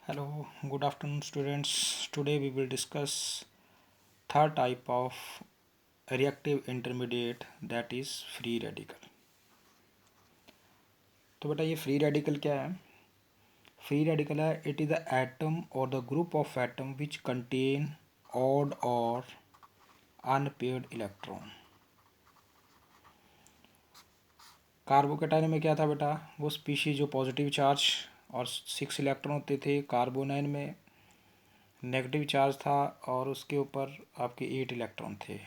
Hello, good afternoon students. Today we will discuss third type of reactive intermediate, that is free radical. तो बेटा ये free radical क्या है? Free radical है it is the atom और the group of atom which contain odd और unpaired electron. Carbocation में क्या था बेटा? वो स्पीशीज जो पॉजिटिव चार्ज और 6 इलेक्ट्रॉन होते थे. कार्बोनाइन में नेगेटिव चार्ज था और उसके ऊपर आपके 8 इलेक्ट्रॉन थे.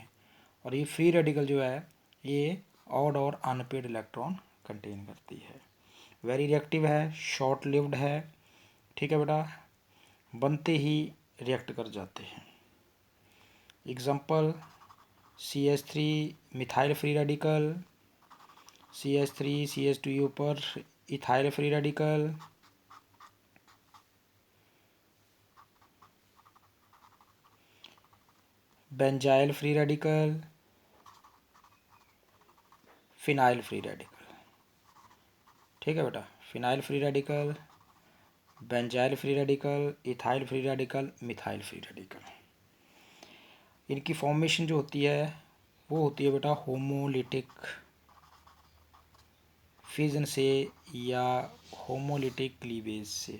और ये फ्री रेडिकल जो है ये ऑड और अनपेड इलेक्ट्रॉन कंटेन करती है. वेरी रिएक्टिव है, शॉर्ट लिव्ड है. ठीक है बेटा, बनते ही रिएक्ट कर जाते हैं. Example CH3 methyl free radical, CH3 CH2 पर ethyl free radical, benzyl free radical, phenyl free radical. ठीक है बेटा, phenyl free radical, benzyl free radical, ethyl free radical, methyl free radical. इनकी फॉर्मेशन जो होती है वो होती है बेटा होमोलिटिक फिजन से या होमोलिटिक क्लीवेज से.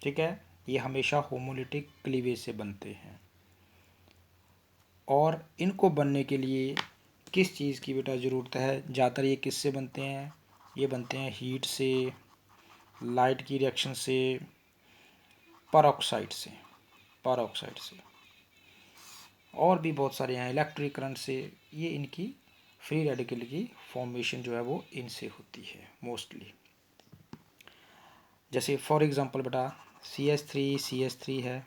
ठीक है, ये हमेशा होमोलिटिक क्लीवेज से बनते हैं. और इनको बनने के लिए किस चीज़ की बेटा ज़रूरत है? ज़्यादातर ये किससे बनते हैं? ये बनते हैं हीट से, लाइट की रिएक्शन से, परऑक्साइड से और भी बहुत सारे हैं, इलेक्ट्रिक करंट से. ये इनकी फ्री रेडिकल की फॉर्मेशन जो है वो इनसे होती है मोस्टली. जैसे फॉर एग्जांपल बेटा CH3 है,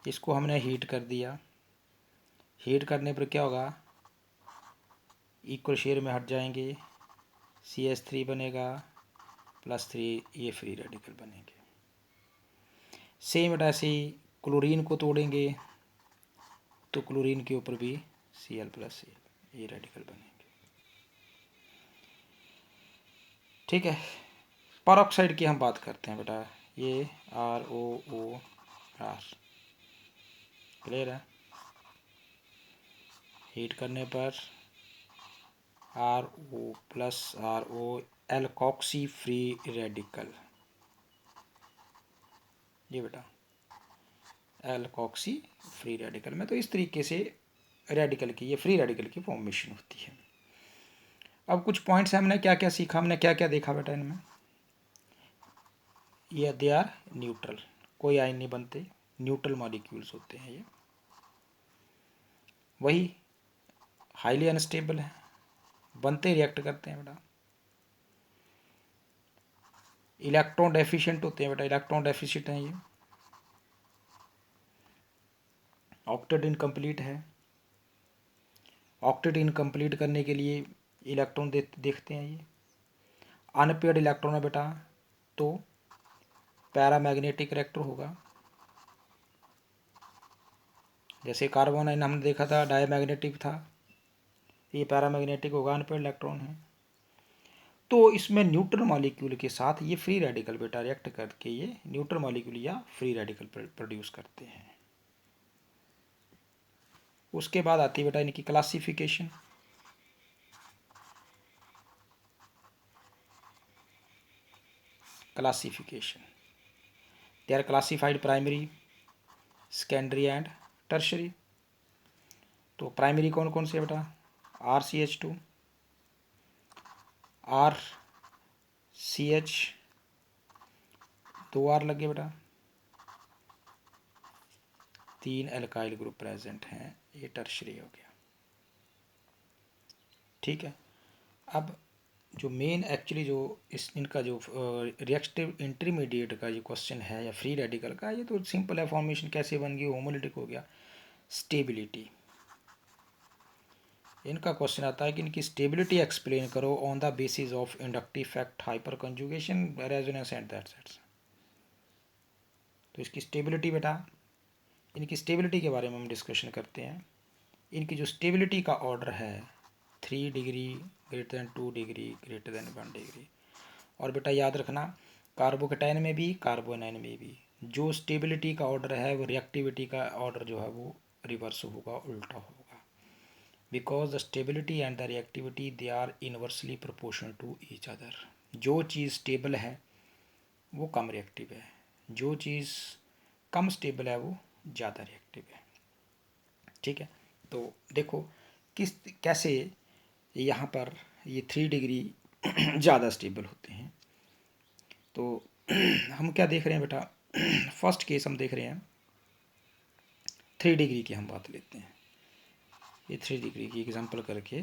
इसको हमने हीट कर दिया. हीट करने पर क्या होगा? इक्वल शेयर में हट जाएंगे, CH3 बनेगा +3, ये फ्री रेडिकल बनेंगे. सेम बेटा ऐसे ही क्लोरीन को तोड़ेंगे तो क्लोरीन के ऊपर भी Cl+Cl, ये रेडिकल बनेंगे. ठीक है, परऑक्साइड की हम बात करते हैं बेटा. ये ROOR, क्लियर है? हीट करने पर RO+RO, एल्कोक्सी फ्री रेडिकल. ये बेटा एल्कोक्सी फ्री रेडिकल में तो इस तरीके से रेडिकल की, ये फ्री रेडिकल की फॉर्मेशन होती है. अब कुछ पॉइंट्स हैं, हमने क्या क्या सीखा, हमने क्या क्या देखा बेटा इनमें. ये दे आर न्यूट्रल, कोई आयन नहीं बनते, न्यूट्रल मॉलिक्यूल्स होते हैं ये. वही हाईली अनस्टेबल है, बनते रिएक्ट करते हैं बेटा. इलेक्ट्रॉन डेफिशिएंट होते हैं बेटा, इलेक्ट्रॉन डेफिशिएंट हैं ये. ऑक्टेट इनकम्प्लीट है. ऑक्टेट इनकम्प्लीट करने के लिए इलेक्ट्रॉन देखते हैं ये. अनपेयर्ड इलेक्ट्रॉन है बेटा तो पैरामैग्नेटिक रिएक्टर होगा. जैसे कार्बन आयन हमने देखा था डायमैग्नेटिक था, ये पैरामैग्नेटिक होगा, अनपेयर्ड इलेक्ट्रॉन है. तो इसमें न्यूट्रल मॉलिक्यूल के साथ ये फ्री रेडिकल बेटा रिएक्ट करके ये न्यूट्रल मॉलिक्यूल या फ्री रेडिकल प्रोड्यूस करते हैं. उसके बाद आती है बेटा इनकी classification. They are classified primary, secondary and tertiary. तो प्राइमरी कौन कौन से बेटा? RCH2, RCH, 2 R लगे बेटा, 3 एल्काइल ग्रुप प्रेजेंट हैं, ये टर्शरी हो गया. ठीक है, अब जो मेन एक्चुअली जो इनका जो रिएक्टिव इंटरमीडिएट का जो क्वेश्चन है या फ्री रेडिकल का, ये तो सिंपल है. फॉर्मेशन कैसे बन गई, होमोलिटिक हो गया. स्टेबिलिटी, इनका क्वेश्चन आता है कि इनकी स्टेबिलिटी एक्सप्लेन करो on the basis of inductive effect, hyper conjugation, resonance and that's. तो इसकी स्टेबिलिटी बेटा, इनकी स्टेबिलिटी के बारे में हम डिस्कशन करते हैं. इनकी जो स्टेबिलिटी का ऑर्डर है 3 डिग्री, >2 डिग्री, >1 डिग्री. और बेटा याद रखना कार्बोकेटाइन में भी, कार्बोनाइन में भी जो स्टेबिलिटी का ऑर्डर है वो रिएक्टिविटी का ऑर्डर जो है वो रिवर्स होगा, उल्टा होगा। Because the stability and the reactivity they are inversely proportional to each other. जो चीज़ स्टेबल है वो कम रिएक्टिव है, जो चीज़ कम स्टेबल है वो ज़्यादा रिएक्टिव है। ठीक है, तो देखो किस कैसे यहाँ पर ये 3 डिग्री ज़्यादा स्टेबल होते हैं। तो हम क्या देख रहे हैं बेटा, फर्स्ट केस हम देख रहे हैं 3 डिग्री की हम बात लेते हैं। ये 3 डिग्री की एग्जांपल करके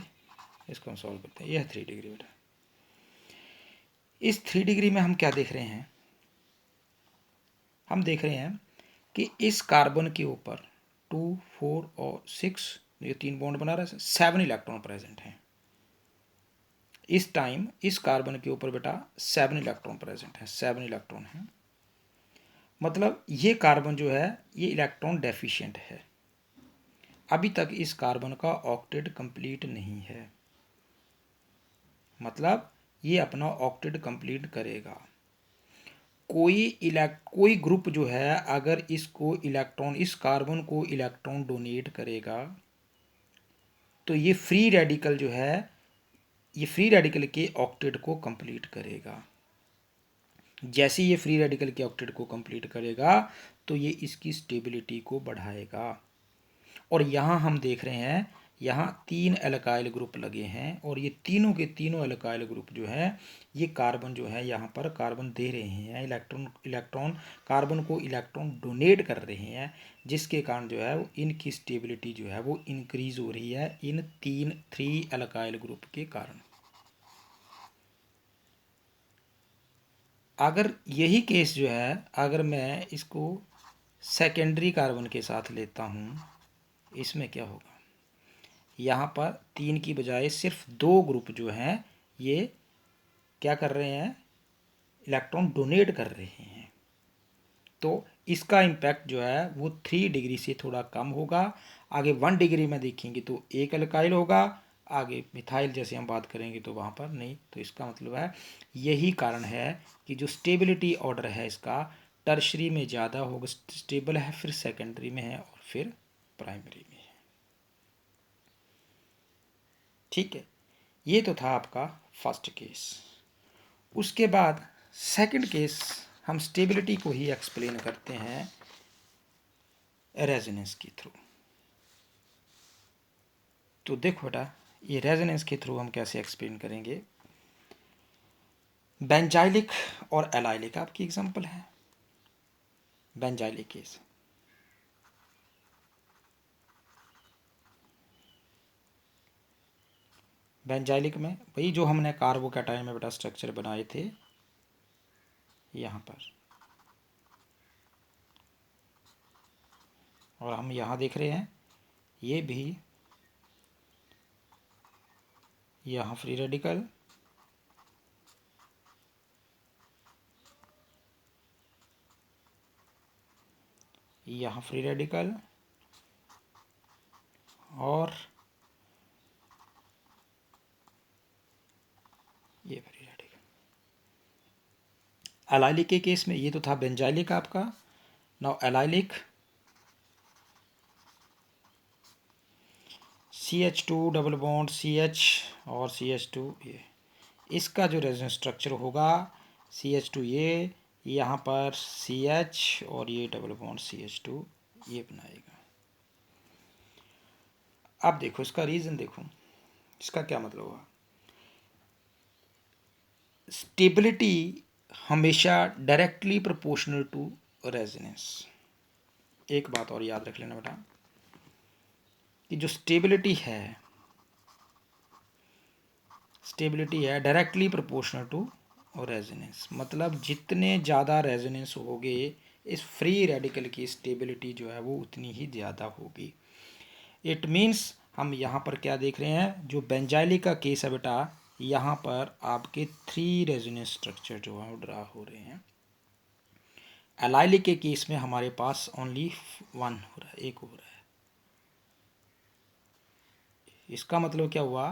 इसको हम सॉल्व करते हैं। यह 3 डिग्री बेटा, इस 3 डिग्री में हम क्या देख रहे हैं, हम देख रहे हैं कि इस कार्बन के ऊपर 2, 4 और 6 ये 3 बॉन्ड बना रहा है, 7 इलेक्ट्रॉन प्रेजेंट हैं। इस टाइम इस कार्बन के ऊपर बेटा 7 इलेक्ट्रॉन प्रेजेंट है, 7 इलेक्ट्रॉन हैं। मतलब ये कार्बन जो है ये इलेक्ट्रॉन डेफिशिएंट है, अभी तक इस कार्बन का ऑक्टेट कंप्लीट नहीं है। मतलब ये अपना ऑक्टेट कंप्लीट करेगा। कोई ग्रुप जो है अगर इसको इलेक्ट्रॉन, इस कार्बन को इलेक्ट्रॉन डोनेट करेगा तो ये फ्री रेडिकल जो है, ये फ्री रेडिकल के ऑक्टेट को कंप्लीट करेगा। जैसे ये फ्री रेडिकल के ऑक्टेट को कंप्लीट करेगा तो ये इसकी स्टेबिलिटी को बढ़ाएगा। और यहाँ हम देख रहे हैं यहाँ 3 एल्काइल ग्रुप लगे हैं और ये तीनों के तीनों एल्काइल ग्रुप जो है ये कार्बन जो है यहाँ पर कार्बन दे रहे हैं, इलेक्ट्रॉन कार्बन को इलेक्ट्रॉन डोनेट कर रहे हैं, जिसके कारण जो है वो इनकी स्टेबिलिटी जो है वो इंक्रीज हो रही है इन 3 एल्काइल ग्रुप के कारण। अगर यही केस जो है अगर मैं इसको सेकेंडरी कार्बन के साथ लेता हूँ, इसमें क्या होगा, यहाँ पर 3 की बजाय सिर्फ 2 ग्रुप जो हैं ये क्या कर रहे हैं, इलेक्ट्रॉन डोनेट कर रहे हैं। तो इसका इम्पैक्ट जो है वो 3 डिग्री से थोड़ा कम होगा। आगे 1 डिग्री में देखेंगे तो एक एल्काइल होगा, आगे मिथाइल जैसे हम बात करेंगे तो वहाँ पर नहीं। तो इसका मतलब है यही कारण है कि जो स्टेबिलिटी ऑर्डर है इसका टर्शरी में ज़्यादा होगा, स्टेबल है, फिर सेकेंडरी में है और फिर प्राइमरी में है। ठीक है, ये तो था आपका फर्स्ट केस। उसके बाद सेकंड केस हम स्टेबिलिटी को ही एक्सप्लेन करते हैं रेजोनेंस के थ्रू। तो देखो बेटा ये रेजोनेंस के थ्रू हम कैसे एक्सप्लेन करेंगे। बेंजाइलिक और एलाइलिक आपकी एग्जांपल है। बेंजाइलिक केस, बेंजाइलिक में वही जो हमने कार्बोकैटायन में बेटा स्ट्रक्चर बनाए थे यहाँ पर, और हम यहाँ देख रहे हैं ये भी यहाँ फ्री रेडिकल, यहाँ फ्री रेडिकल और ये फ्री रेडिकल। एलाइलिक के केस में ये तो था बेंजाइलिक आपका। Now allylic CH2 double bond CH और CH2 ये, इसका जो रेजोनेंस स्ट्रक्चर होगा CH2 ये, यहाँ पर CH और ये डबल बॉन्ड CH2 ये बनाएगा। अब देखो इसका रीज़न, देखो इसका क्या मतलब हुआ। स्टेबिलिटी हमेशा डायरेक्टली प्रोपोर्शनल टू रेजोनेंस। एक बात और याद रख लेना बेटा कि जो स्टेबिलिटी है डायरेक्टली प्रोपोर्शनल टू रेजोनेंस। मतलब जितने ज़्यादा रेजोनेंस होगे इस फ्री रेडिकल की स्टेबिलिटी जो है वो उतनी ही ज़्यादा होगी। इट मीन्स हम यहाँ पर क्या देख रहे हैं, जो बेंजाइलिक का केस है बेटा यहाँ पर आपके 3 रेजोनेंस स्ट्रक्चर जो है वो ड्रा हो रहे हैं। एलाइलिक के केस में हमारे पास ओनली 1 हो रहा है, एक हो रहा है। इसका मतलब क्या हुआ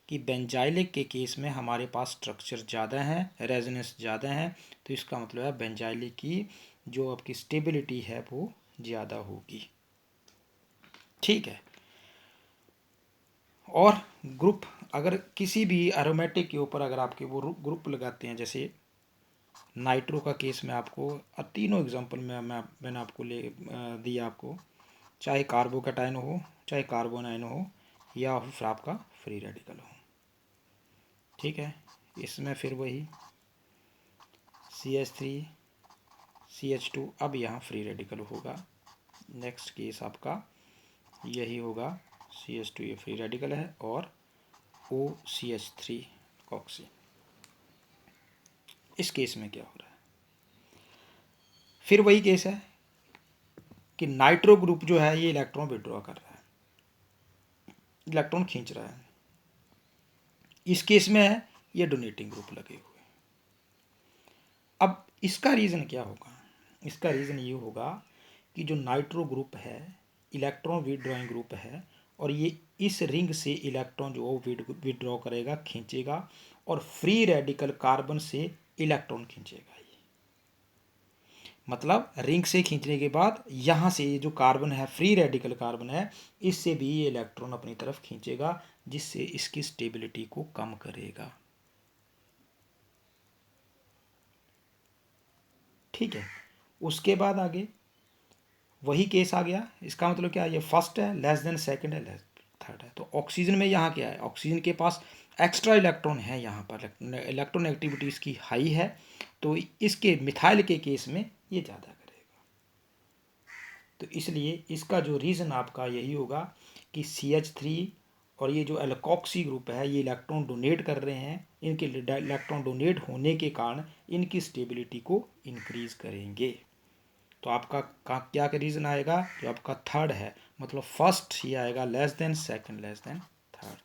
कि बेंजाइलिक के केस में हमारे पास स्ट्रक्चर ज़्यादा है, रेजोनेंस ज़्यादा है, तो इसका मतलब है बेंजाइलिक की जो आपकी स्टेबिलिटी है वो ज़्यादा होगी। ठीक है। और ग्रुप, अगर किसी भी एरोमेटिक के ऊपर अगर आपके वो ग्रुप लगाते हैं, जैसे नाइट्रो का केस में आपको तीनों एग्जांपल में मैंने आपको दिया आपको, चाहे कार्बोकैटायन हो, चाहे कार्बोनाइन हो, या फिर आपका फ्री रेडिकल हो। ठीक है। इसमें फिर वही CH3 CH2, अब यहाँ फ्री रेडिकल होगा। नेक्स्ट केस आपका यही होगा, CH2 ये फ्री रेडिकल है और OCH3 ऑक्सी। इस केस में क्या हो रहा है, फिर वही केस है कि नाइट्रो ग्रुप जो है ये इलेक्ट्रॉन विड्रॉ कर रहा है, इलेक्ट्रॉन खींच रहा है। इस केस में है ये डोनेटिंग ग्रुप लगे हुए। अब इसका रीज़न क्या होगा, इसका रीज़न ये होगा कि जो नाइट्रो ग्रुप है इलेक्ट्रॉन विड्रॉइंग ग्रुप है, और ये इस रिंग से इलेक्ट्रॉन जो विड्रॉ करेगा, खींचेगा, और फ्री रेडिकल कार्बन से इलेक्ट्रॉन खींचेगा। मतलब रिंग से खींचने के बाद यहाँ से ये जो कार्बन है, फ्री रेडिकल कार्बन है, इससे भी ये इलेक्ट्रॉन अपनी तरफ खींचेगा, जिससे इसकी स्टेबिलिटी को कम करेगा। ठीक है। उसके बाद आगे वही केस आ गया। इसका मतलब क्या है, ये फर्स्ट है लेस देन सेकंड है लेस थर्ड है। तो ऑक्सीजन में यहाँ क्या है, ऑक्सीजन के पास एक्स्ट्रा इलेक्ट्रॉन है, यहाँ पर इलेक्ट्रॉन एक्टिविटी इसकी हाई है, तो इसके मिथाइल के केस में ये ज़्यादा करेगा। तो इसलिए इसका जो रीज़न आपका यही होगा कि CH3 और ये जो एल्कोक्सी ग्रुप है ये इलेक्ट्रॉन डोनेट कर रहे हैं, इनके इलेक्ट्रॉन डोनेट होने के कारण इनकी स्टेबिलिटी को इंक्रीज करेंगे। तो आपका क्या का रीज़न आएगा, जो आपका थर्ड है, मतलब फर्स्ट ये आएगा less than second less than third,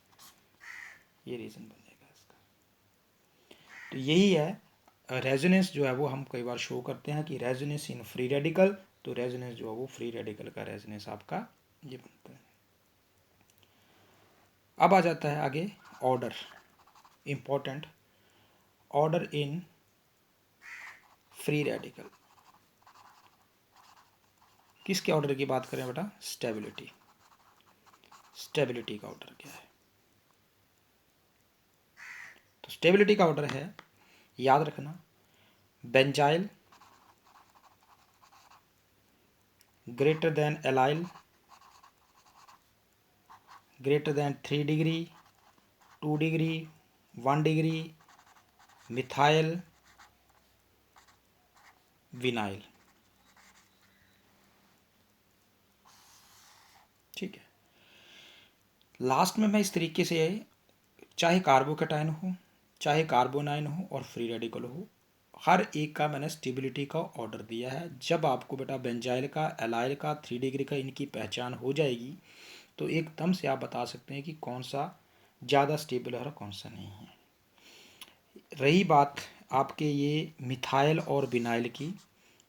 ये रीज़न बनेगा इसका। तो यही है रेजोनेंस जो है वो हम कई बार शो करते हैं कि रेजोनेंस इन फ्री रेडिकल, तो रेजोनेंस जो है वो फ्री रेडिकल का रेजोनेंस आपका ये बनता है। अब आ जाता है आगे order, important order in free radical. किसके ऑर्डर की बात करें बेटा, स्टेबिलिटी, स्टेबिलिटी का ऑर्डर क्या है। तो स्टेबिलिटी का ऑर्डर है, याद रखना, benzyl greater than allyl greater than 3 degree 2 degree 1 degree methyl vinyl. ठीक है। लास्ट में मैं इस तरीके से, चाहे कार्बोकैटायन हो, चाहे कार्बोनाइन हो और फ्री रेडिकल हो, हर एक का मैंने स्टेबिलिटी का ऑर्डर दिया है। जब आपको बेटा बेंजाइल का, एलाइल का, 3 डिग्री का इनकी पहचान हो जाएगी, तो एकदम से आप बता सकते हैं कि कौन सा ज़्यादा स्टेबल है और कौन सा नहीं है। रही बात आपके ये मिथाइल और विनाइल की,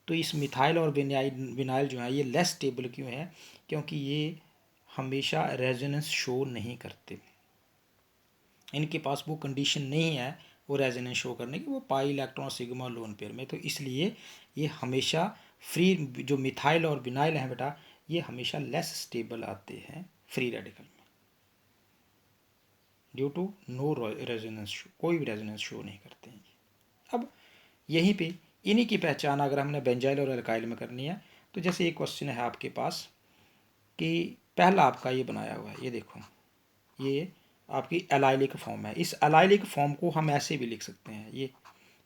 तो इस मिथाइल और विनाइल जो है ये लेस स्टेबल क्यों है, क्योंकि ये हमेशा रेजोनेंस शो नहीं करते, इनके पास वो कंडीशन नहीं है वो रेजोनेंस शो करने की, वो pi electron sigma lone pair में, तो इसलिए ये हमेशा फ्री, जो मिथाइल और विनाइल हैं बेटा, ये हमेशा लेस स्टेबल आते हैं फ्री रेडिकल में, due to no resonance show, कोई भी रेजोनेंस शो नहीं करते हैं। अब यहीं पे इन्हीं की पहचान अगर हमने बेंजाइल और अल्काइल में करनी है, तो जैसे एक क्वेश्चन है आपके पास कि पहला आपका ये बनाया हुआ है, ये देखो, ये आपकी एलाइलिक फॉर्म है। इस एलाइलिक फॉर्म को हम ऐसे भी लिख सकते हैं, ये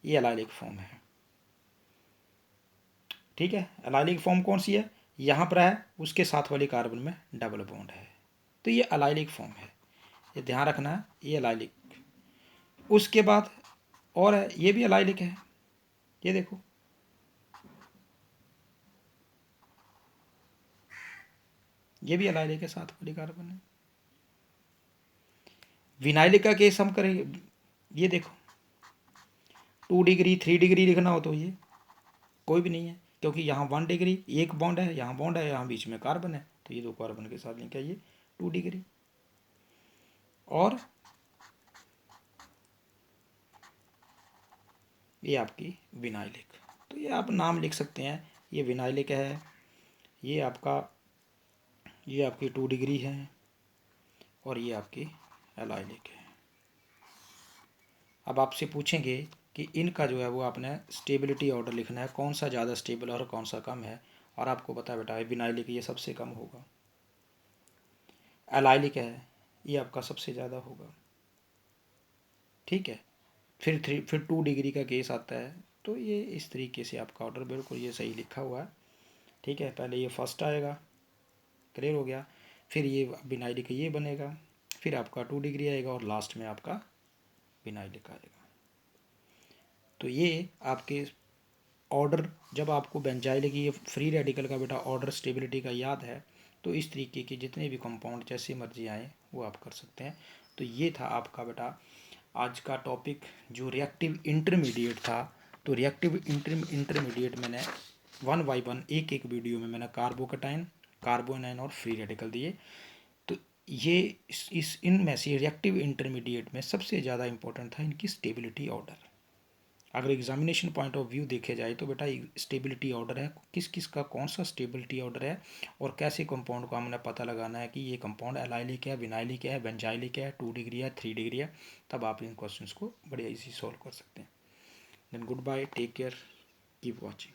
एलाइलिक फॉर्म है। ठीक है। एलाइलिक फॉर्म कौन सी है, यहाँ पर है, उसके साथ वाली कार्बन में डबल बॉन्ड है, तो ये एलाइलिक फॉर्म है, ये ध्यान रखना है, ये एलाइलिक। उसके बाद और है, ये भी एलाइलिक है, ये देखो, ये भी एलाइलिक के साथ वाली कार्बन है। विनाइलिक का केस हम करेंगे, ये देखो 2 डिग्री 3 डिग्री लिखना हो तो ये कोई भी नहीं है, क्योंकि यहाँ 1 डिग्री, एक बॉन्ड है, यहाँ बॉन्ड है, यहाँ बीच में कार्बन है, तो ये दो कार्बन के साथ लिंक है, ये 2 डिग्री। और ये आपकी विनाइलिक। तो ये आप नाम लिख सकते हैं, ये विनाइलिक है, ये आपकी 2 डिग्री है और ये आपकी एलाइलिक है। अब आपसे पूछेंगे कि इनका जो है वो आपने स्टेबिलिटी ऑर्डर लिखना है, कौन सा ज़्यादा स्टेबल और कौन सा कम है। और आपको बता बेटा विनाइलिक ये सबसे कम होगा, एलाइलिक है ये आपका सबसे ज़्यादा होगा। ठीक है, फिर 2 डिग्री का केस आता है। तो ये इस तरीके से आपका ऑर्डर बिल्कुल ये सही लिखा हुआ है। ठीक है, पहले ये फर्स्ट आएगा, क्लियर हो गया, फिर ये विनाइलिक ये बनेगा, फिर आपका 2 डिग्री आएगा और लास्ट में आपका विनाइलिक आएगा। तो ये आपके ऑर्डर, जब आपको बेंजाइल की ये फ्री रेडिकल का बेटा ऑर्डर स्टेबिलिटी का याद है, तो इस तरीके के जितने भी कंपाउंड जैसे मर्जी आए वो आप कर सकते हैं। तो ये था आपका बेटा आज का टॉपिक जो रिएक्टिव इंटरमीडिएट था। तो रिएक्टिव इंटरमीडिएट मैंने 1 बाई 1 एक एक वीडियो में मैंने कार्बोकेटाइन, कार्बोनाइन और फ्री रेडिकल दिए। तो ये इस इनमें से रिएक्टिव इंटरमीडिएट में सबसे ज़्यादा इंपॉर्टेंट था इनकी स्टेबिलिटी ऑर्डर। अगर एग्जामिनेशन पॉइंट ऑफ व्यू देखे जाए तो बेटा स्टेबिलिटी ऑर्डर है, किस किस का कौन सा स्टेबिलिटी ऑर्डर है और कैसे कंपाउंड को हमने पता लगाना है कि ये कंपाउंड एलाइलिक है, विनाइलिक है, बेंजाइलिक है, 2 डिग्री है, 3 डिग्री है। तब आप इन क्वेश्चंस को बड़े इजी सॉल्व कर सकते हैं। Then goodbye, take care, keep watching.